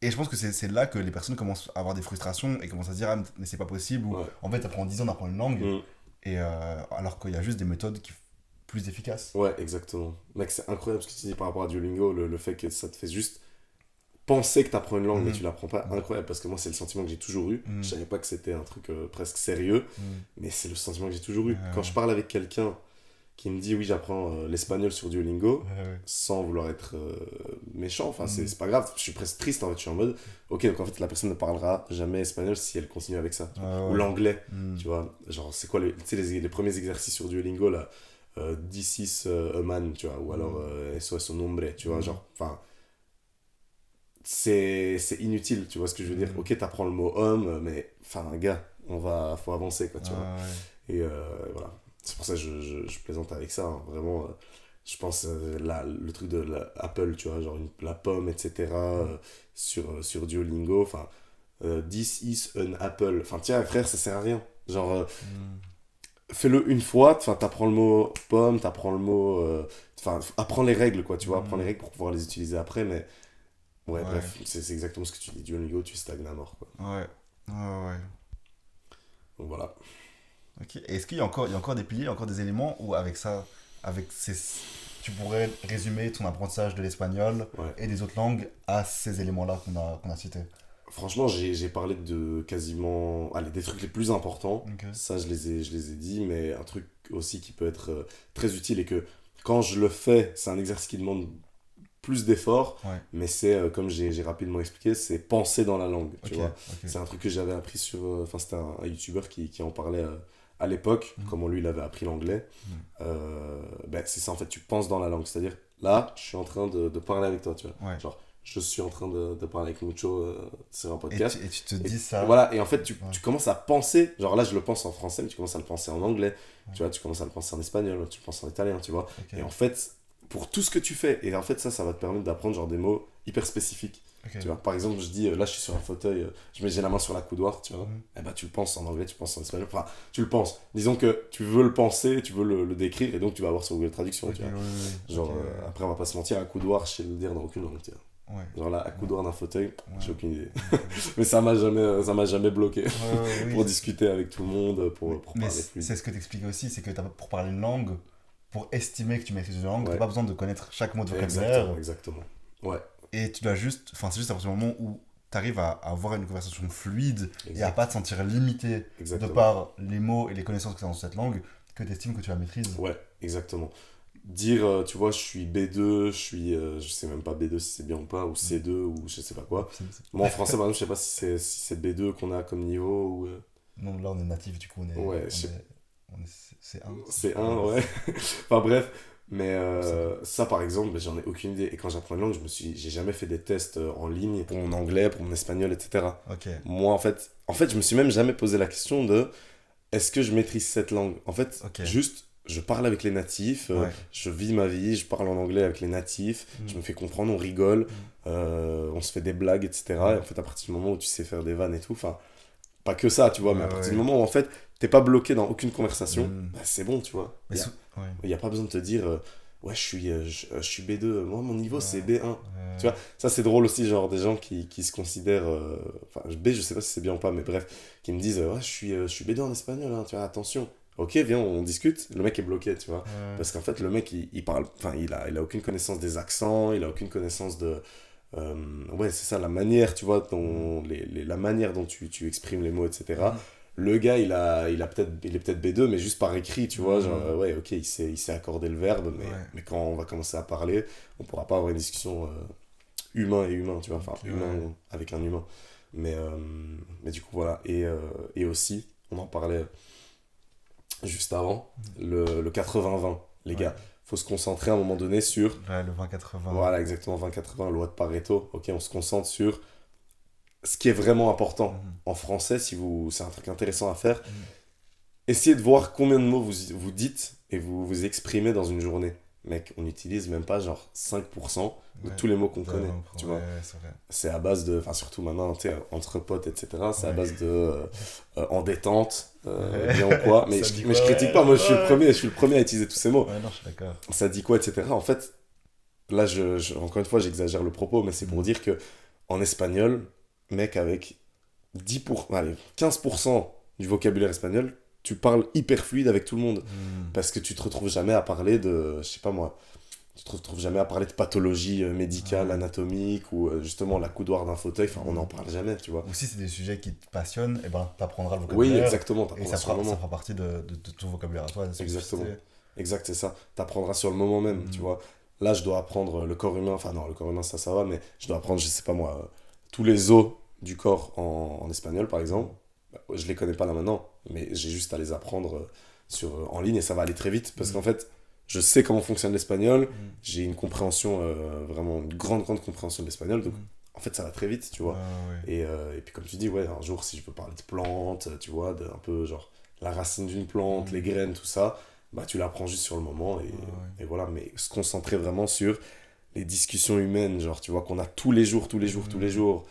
Et je pense que c'est là que les personnes commencent à avoir des frustrations et commencent à se dire, ah, mais c'est pas possible, ou Ouais. en fait, ça prend 10 ans d'apprendre une langue, Mm. et alors qu'il y a juste des méthodes plus efficaces. Ouais, exactement. Mec, c'est incroyable ce que tu dis par rapport à Duolingo, le fait que ça te fait juste penser que tu apprends une langue, mais Mhm. tu l'apprends pas. Ouais. Incroyable, parce que moi, c'est le sentiment que j'ai toujours eu. Mhm. Je savais pas que c'était un truc presque sérieux, Mhm. mais c'est le sentiment que j'ai toujours eu. Ouais, Quand ouais. je parle avec quelqu'un qui me dit, oui, j'apprends l'espagnol sur Duolingo, Ouais, ouais. sans vouloir être méchant, enfin, Mhm. c'est pas grave, je suis presque triste en fait, je suis en mode, ok, donc en fait, la personne ne parlera jamais espagnol si elle continue avec ça. Ouais, Ou ouais. l'anglais, Mhm. tu vois, genre, c'est quoi tu sais, les premiers exercices sur Duolingo, là, this is a man, tu vois, ou alors eso es un hombre, tu vois, Mhm. genre, enfin, c'est inutile, tu vois ce que je veux dire. Mhm. Ok, t'apprends le mot homme, mais, enfin, gars, faut avancer, quoi, tu vois. Ouais, Et voilà. C'est pour ça que je plaisante avec ça. Hein. Vraiment, je pense le truc de Apple, tu vois, genre la pomme, etc. Sur Duolingo. Enfin, this is an apple. Enfin, tiens, frère, ça sert à rien. Genre, Mhm. fais-le une fois. Enfin, t'apprends le mot pomme, t'apprends le mot. Enfin, apprends les règles, quoi, tu vois. Apprends les règles pour pouvoir les utiliser après. Mais, ouais, Ouais. bref, c'est exactement ce que tu dis. Duolingo, tu stagnes à mort, quoi. Ouais. Ouais, ouais. Donc voilà. Ok. Et est-ce qu'il y a encore des piliers, encore des éléments où avec ça, tu pourrais résumer ton apprentissage de l'espagnol Ouais. et des autres langues à ces éléments-là qu'on a cités? Franchement, j'ai parlé de quasiment... Allez, des trucs les plus importants. Ok. Ça, je les ai dit, mais un truc aussi qui peut être très utile et que quand je le fais, c'est un exercice qui demande plus d'efforts, Ouais. mais c'est, comme j'ai rapidement expliqué, c'est penser dans la langue, tu Ok. vois. Ok. C'est un truc que j'avais appris sur... Enfin, c'était un YouTuber qui en parlait à l'époque, Mhm. comment lui, il avait appris l'anglais. Mhm. Ben, c'est ça, en fait, tu penses dans la langue. C'est-à-dire, là, je suis en train de parler avec toi, tu vois. Ouais. Genre, je suis en train de parler avec Mucho sur un Et podcast. et tu te Et dis ça. voilà, et en fait, tu Ouais. commences à penser, genre là, je le pense en français, mais tu commences à le penser en anglais, Ouais. tu vois, tu commences à le penser en espagnol, tu le penses en italien, tu vois. Ok. Et en fait, pour tout ce que tu fais, et en fait, ça va te permettre d'apprendre genre des mots hyper spécifiques, Ok. tu vois. Par exemple, je dis, là, je suis sur un fauteuil, j'ai la main sur la coudoir, tu vois. Mhm. Et bah, tu le penses en anglais, tu penses en espagnol, enfin, tu le penses. Disons que tu veux le penser, tu veux le décrire, et donc tu vas avoir sur Google Traduction, Ok, tu vois. ouais, ouais, Genre, ok, après, on va pas se mentir, un coudoir, je sais le dire dans aucune langue, tu vois. ouais. Genre là, à coudoir d'un fauteuil, Ouais. j'ai aucune idée. Ok. Mais ça m'a jamais bloqué Ouais, ouais, oui, pour c'est- discuter avec tout le monde, pour Mais parler fluide. c'est ce que t'expliquais aussi, c'est que pour parler une langue, pour estimer que tu maîtrises une langue, Ouais. t'as pas besoin de connaître chaque mot de vocabulaire. Exactement, exactement. Ouais, Et tu dois juste, enfin c'est juste à partir du moment où t'arrives à avoir une conversation fluide et à exact, pas te sentir limité de exactement. par les mots et les connaissances que tu as dans cette langue, que tu estimes que tu la maîtrises. Ouais, exactement. Dire, tu vois, je suis B2, je sais même pas B2 si c'est bien ou pas, ou C2, ou je sais pas quoi. Moi en français, par exemple, je sais pas si c'est B2 qu'on a comme niveau, ou Non, là on est natif, du coup Ouais, je sais- on est C1. c'est 1, ouais. Enfin bref, mais C'est ça par exemple, ben, j'en ai aucune idée. Et quand j'apprends une langue, j'ai jamais fait des tests en ligne pour mon anglais, pour mon espagnol, etc. Ok. Moi en fait, je me suis même jamais posé la question de est-ce que je maîtrise cette langue? En fait, Ok. juste, je parle avec les natifs, Ouais. je vis ma vie, je parle en anglais avec les natifs, Mm. je me fais comprendre, on rigole, on se fait des blagues, etc. Ouais. Et en fait, à partir du moment où tu sais faire des vannes et tout, enfin, pas que ça, tu vois, mais à Ouais, partir ouais. du moment où en fait, t'es pas bloqué dans aucune conversation, Mm. bah, c'est bon, tu vois. Mais ouais. Il y a pas besoin de te dire, ouais, je suis B2, moi, mon niveau, c'est Ouais. B1. Tu vois, ça c'est drôle aussi, genre des gens qui se considèrent. Enfin, B, je sais pas si c'est bien ou pas, mais bref, qui me disent ouais, je suis B2 en espagnol, hein, tu vois, attention. Ok, viens, on discute. Le mec est bloqué, tu vois. Ouais. Parce qu'en fait, le mec, il parle. Enfin, il a aucune connaissance des accents, il a aucune connaissance de. Ouais, c'est ça, la manière, tu vois, la manière dont tu exprimes les mots, etc. Mm. Le gars, il est peut-être B2, mais juste par écrit, tu vois. Mm. Genre, ouais, ok, il sait accorder le verbe, Ouais. mais quand on va commencer à parler, on pourra pas avoir une discussion humain et humain, tu vois. Enfin, Ok, humain ouais. avec un humain. Mais du coup, voilà. Et aussi, on en parlait juste avant, le 80-20, les Ouais. gars. Faut se concentrer à un moment donné sur. Ouais, le 20-80. Voilà, exactement, 20-80, loi de Pareto. Ok, on se concentre sur ce qui est vraiment important. Mhm. En français, c'est un truc intéressant à faire. Mhm. Essayez de voir combien de mots vous dites et vous exprimez dans une journée. mec, on n'utilise même pas genre 5% de Ouais. tous les mots qu'on Ouais, connaît, tu vois. ouais, c'est vrai. C'est à base de, enfin surtout maintenant, tu sais, entre potes, etc., c'est à Ouais. base de en détente, Ouais. bien ou quoi. Ça dit Mais quoi, je critique pas, ouais. moi Ouais. je suis le premier à utiliser tous ces mots. Ouais, non, je suis d'accord. Ça dit quoi, etc. En fait, là, encore une fois, j'exagère le propos, mais c'est pour Mm. dire que en espagnol, mec, avec allez, 15% du vocabulaire espagnol, tu parles hyper fluide avec tout le monde. Mm. Parce que tu te retrouves jamais à parler de, je sais pas moi, tu te retrouves jamais à parler de pathologie médicale, Ouais. anatomique, ou justement la coudoir d'un fauteuil, enfin on Mm. n'en parle jamais, tu vois. Ou si c'est des sujets qui te passionnent, et ben t'apprendras le Oui, vocabulaire exactement, et t'apprendras sur le ça moment. fera partie de ton vocabulaire à toi. De Exactement. spécificité. Exact, c'est ça. T'apprendras sur le moment même, tu Mm. vois. Là, je dois apprendre le corps humain, enfin non, le corps humain, ça va, mais je dois apprendre, je sais pas moi, tous les os du corps en espagnol, par exemple. Bah, je les connais pas là maintenant, mais j'ai juste à les apprendre en ligne et ça va aller très vite parce Mm. qu'en fait, je sais comment fonctionne l'espagnol, Mm. j'ai une compréhension, vraiment une grande, grande compréhension de l'espagnol, donc Mm. en fait, ça va très vite, tu vois. Ouais. Et puis, comme tu dis, ouais, un jour, si je peux parler de plantes, tu vois, un peu genre la racine d'une plante, Mm. les graines, tout ça, bah tu l'apprends juste sur le moment et voilà. Mais se concentrer vraiment sur les discussions humaines, genre, tu vois, qu'on a tous les jours, tous les jours, tous les Mm. jours.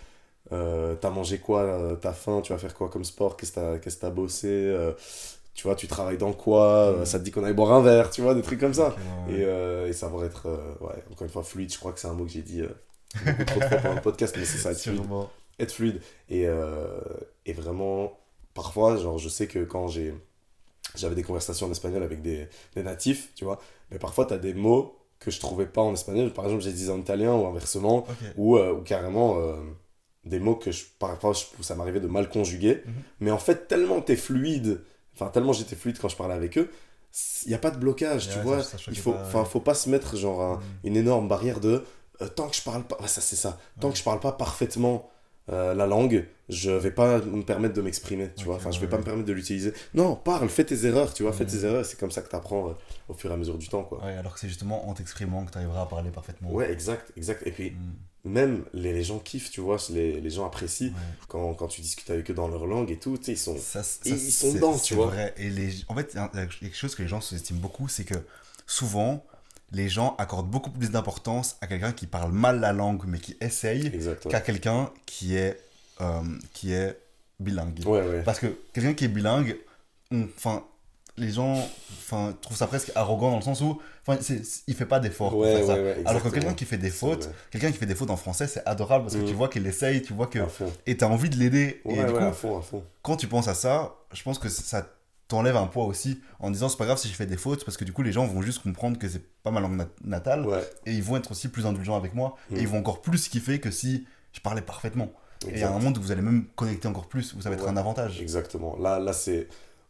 T'as mangé quoi, t'as faim, tu vas faire quoi comme sport, qu'est-ce que t'as bossé, tu vois, tu travailles dans quoi, ça te dit qu'on aille boire un verre, tu vois, des trucs comme ça. Ok, ouais. Et savoir être, ouais, encore une fois, fluide, je crois que c'est un mot que j'ai dit beaucoup trop de fois pendant le podcast, mais c'est ça, être fluide. Sûrement. Être fluide. Et vraiment, parfois, genre, je sais que quand j'avais des conversations en espagnol avec des natifs, tu vois, mais parfois, t'as des mots que je trouvais pas en espagnol. Par exemple, j'ai dit en italien ou inversement, Ok. ou carrément des mots que parfois, ça m'arrivait de mal conjuguer. Mhm. Mais en fait, tellement t'es fluide, enfin, tellement j'étais fluide quand je parlais avec eux, il n'y a pas de blocage, tu Ouais, vois. ça Il choquait faut, pas, enfin, ouais. faut pas se mettre genre Mm. une énorme barrière de tant que je parle pas, ouais, ça c'est ça, tant Ouais. que je parle pas parfaitement la langue, je vais pas me permettre de m'exprimer, tu vois. Ok, Enfin, je vais ouais, pas me ouais. permettre de l'utiliser. Non, parle, fais tes erreurs, tu vois, fais tes Mm. erreurs, c'est comme ça que t'apprends au fur et à mesure du temps, quoi. Ouais, alors que c'est justement en t'exprimant que tu arriveras à parler parfaitement. Ouais, exact, exact. Et puis, Mm. même les gens kiffent, tu vois, les gens apprécient Ouais. quand tu discutes avec eux dans leur langue et tout, tu sais, ils sont C'est- dedans, tu c'est vois. vrai. Et en fait, il y a quelque chose que les gens sous-estiment beaucoup, c'est que souvent, les gens accordent beaucoup plus d'importance à quelqu'un qui parle mal la langue, mais qui essaye, Exact, ouais. qu'à quelqu'un qui est bilingue. Ouais, ouais. Parce que quelqu'un qui est bilingue, enfin, les gens trouvent ça presque arrogant dans le sens où il fait pas d'effort pour Ouais, faire ça. ouais, ouais, Alors que exactement. quelqu'un qui fait des C'est fautes, vrai. quelqu'un qui fait des fautes en français, c'est adorable parce que Mm. tu vois qu'il essaye, tu vois que. À fond. Et t'as envie de l'aider. Ouais, Et du ouais, coup, à fond, à fond. quand tu penses à ça, je pense que ça t'enlève un poids aussi en disant c'est pas grave si je fais des fautes parce que du coup les gens vont juste comprendre que c'est pas ma langue natale Ouais, et ils vont être aussi plus indulgents avec moi Mm. et ils vont encore plus kiffer que si je parlais parfaitement. Et il y a un exact. monde où vous allez même connecter encore plus, où ça va être Ouais. un avantage. Exactement. Là c'est.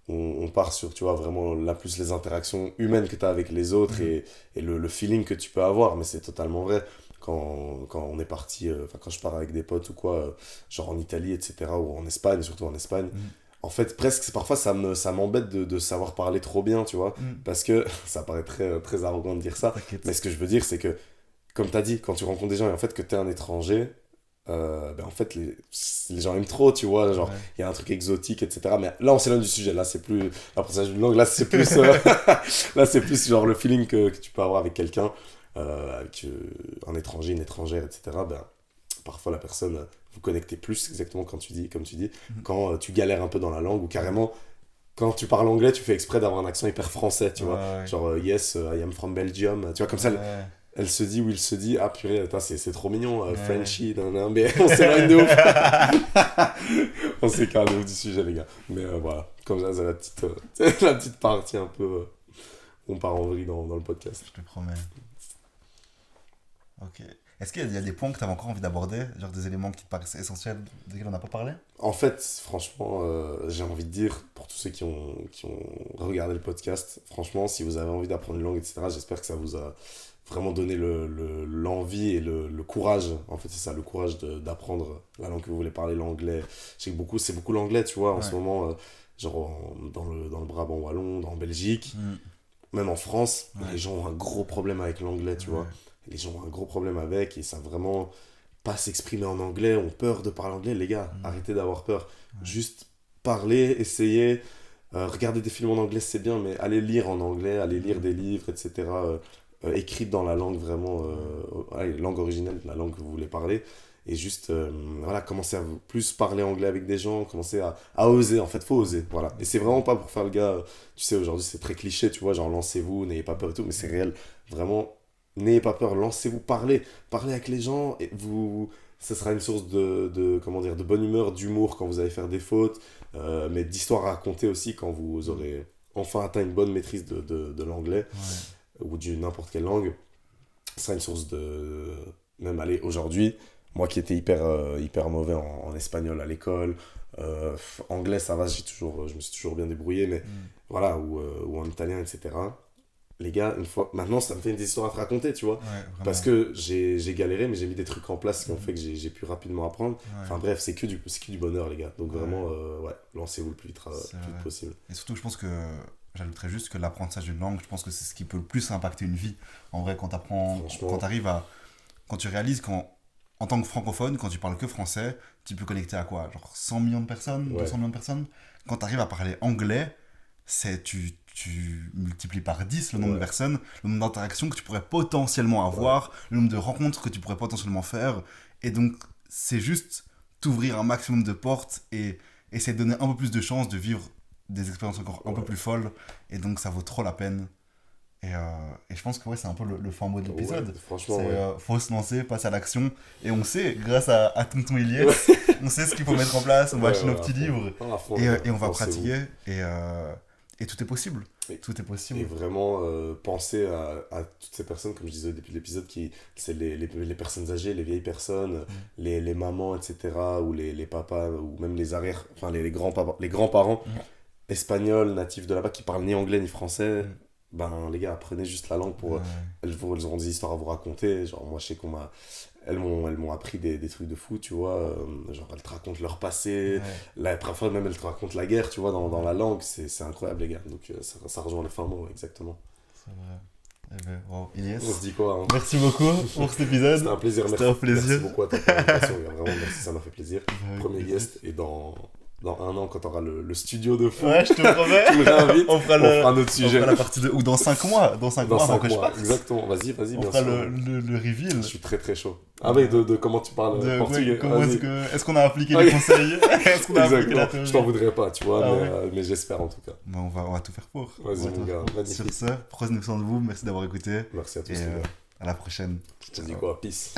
On part sur, tu vois, vraiment, là, plus les interactions humaines que tu as avec les autres Mhm. et le feeling que tu peux avoir. Mais c'est totalement vrai. Quand on est parti, enfin, quand je pars avec des potes ou quoi, genre en Italie, etc., ou en Espagne, surtout en Espagne, Mhm. en fait, presque, parfois, ça m'embête de savoir parler trop bien, tu vois. Mhm. Parce que ça paraît très, très arrogant de dire ça. T'inquiète. Mais ce que je veux dire, c'est que, comme tu as dit, quand tu rencontres des gens et en fait que tu es un étranger, ben en fait, les gens aiment trop, tu vois. Genre, Ouais. il y a un truc exotique, etc. Mais là, on s'éloigne du sujet. Là, c'est plus l'apprentissage d'une langue. Là, c'est plus, là, c'est plus genre le feeling que tu peux avoir avec quelqu'un, avec un étranger, une étrangère, etc. Ben, parfois, la personne, vous connectez plus exactement quand comme tu dis, Mhm. quand tu galères un peu dans la langue ou carrément, quand tu parles anglais, tu fais exprès d'avoir un accent hyper français, tu vois. Ouais. Genre, yes, I am from Belgium. Tu vois, comme ça, Ouais. elle se dit ou il se dit, ah purée, attends, c'est trop mignon, Ouais. Frenchy, mais on s'éloigne de ouf. On s'écarte de ouf du sujet, les gars. Mais voilà, comme ça, c'est la petite partie un peu où on part en vrille dans le podcast. Je te promets. Ok. Est-ce qu'il y a des points que tu avais encore envie d'aborder, genre des éléments qui te paraissent essentiels, desquels on n'a pas parlé? En fait, franchement, j'ai envie de dire, pour tous ceux qui ont regardé le podcast, franchement, si vous avez envie d'apprendre une langue, etc., j'espère que ça vous a vraiment donné l'envie et le courage. En fait, c'est ça, le courage d'apprendre la langue que vous voulez parler, l'anglais. Je sais que c'est beaucoup l'anglais, tu vois, en Ouais. ce moment, genre dans le Brabant wallon, en Belgique, même en France, Ouais. les gens ont un gros problème avec l'anglais, tu vois. Les gens ont un gros problème avec et ça vraiment pas s'exprimer en anglais, ont peur de parler anglais. Les gars, arrêtez d'avoir peur. Ouais. Juste parler, essayer. Regarder des films en anglais, c'est bien, mais allez lire en anglais, allez lire des livres, etc. écrite dans la langue vraiment, langue originelle, la langue que vous voulez parler. Et juste, voilà, commencer à plus parler anglais avec des gens, commencer à oser, en fait, faut oser, voilà. Et c'est vraiment pas pour faire le gars, tu sais, aujourd'hui c'est très cliché, tu vois, genre lancez-vous, n'ayez pas peur et tout, mais c'est réel, vraiment, n'ayez pas peur, lancez-vous, parlez avec les gens, et ça sera une source comment dire, de bonne humeur, d'humour quand vous allez faire des fautes, mais d'histoire à raconter aussi quand vous aurez enfin atteint une bonne maîtrise de l'anglais, ou de n'importe quelle langue. Ce sera une source de... Même, allez, aujourd'hui, moi qui étais hyper mauvais en espagnol à l'école, anglais, ça va, je me suis toujours bien débrouillé, mais voilà, ou en italien, etc. Les gars, une fois, maintenant, ça me fait des histoires à te raconter, tu vois. Parce que j'ai galéré, mais j'ai mis des trucs en place qui ont fait que j'ai pu rapidement apprendre. Enfin bref, c'est que du bonheur, les gars. Donc vraiment, lancez-vous le plus vite possible. Et surtout, je pense que j'ajouterais juste que l'apprentissage d'une langue, je pense que c'est ce qui peut le plus impacter une vie. En vrai, quand tu réalises qu'en tant que francophone, quand tu parles que français, tu peux connecter à quoi? Genre 100 millions de personnes, 200 millions de personnes. Quand tu arrives à parler anglais, tu multiplies par 10 le nombre de personnes, le nombre d'interactions que tu pourrais potentiellement avoir, le nombre de rencontres que tu pourrais potentiellement faire. Et donc, c'est juste t'ouvrir un maximum de portes et essayer de donner un peu plus de chances de vivre des expériences encore un peu plus folles. Et donc, ça vaut trop la peine. Et je pense que c'est un peu le fin mot de l'épisode. Franchement, faut se lancer, passer à l'action. Et on sait, grâce à Tonton Elias, on sait ce qu'il faut mettre en place. On va acheter nos petits livres. Et on va pratiquer. Et tout est possible. Tout est possible. Et vraiment, penser à toutes ces personnes, comme je disais au début de l'épisode, c'est les personnes âgées, les vieilles personnes, les mamans, etc. Ou les papas, ou même enfin les grands-parents espagnols, natifs de là-bas, qui parlent ni anglais ni français. Ben les gars, apprenez juste la langue pour elles auront des histoires à vous raconter. Genre moi je sais elles m'ont appris des trucs de fou, tu vois, genre elles te racontent leur passé, parfois même elles te racontent la guerre, tu vois, dans la langue. C'est incroyable, les gars. Donc ça rejoint les fins mots, exactement. C'est vrai. Eh ben, wow. Yes. On se dit quoi, hein. Merci beaucoup pour cet épisode. C'était un plaisir. Merci beaucoup à toi pour l'invitation, vraiment merci, ça m'a fait plaisir. Premier guest, et dans un an, quand tu auras le studio de fou, je te promets. Tu me réinvites, on fera un autre sujet. On fera la partie ou dans 5 mois. Dans 5 mois avant que je parte. Exactement, vas-y, on bien fera sûr. le reveal. Je suis très très chaud. Ah oui, de comment tu parles portugais. Est-ce qu'on a appliqué les conseils? Est-ce qu'on a appliqué la théorie? Je t'en voudrais pas, tu vois, mais j'espère en tout cas. On va tout faire pour. Vas-y mon gars, sur ce, prenez soin de vous, merci d'avoir écouté. Merci à tous les et gars. à la prochaine. Je te dis quoi, peace.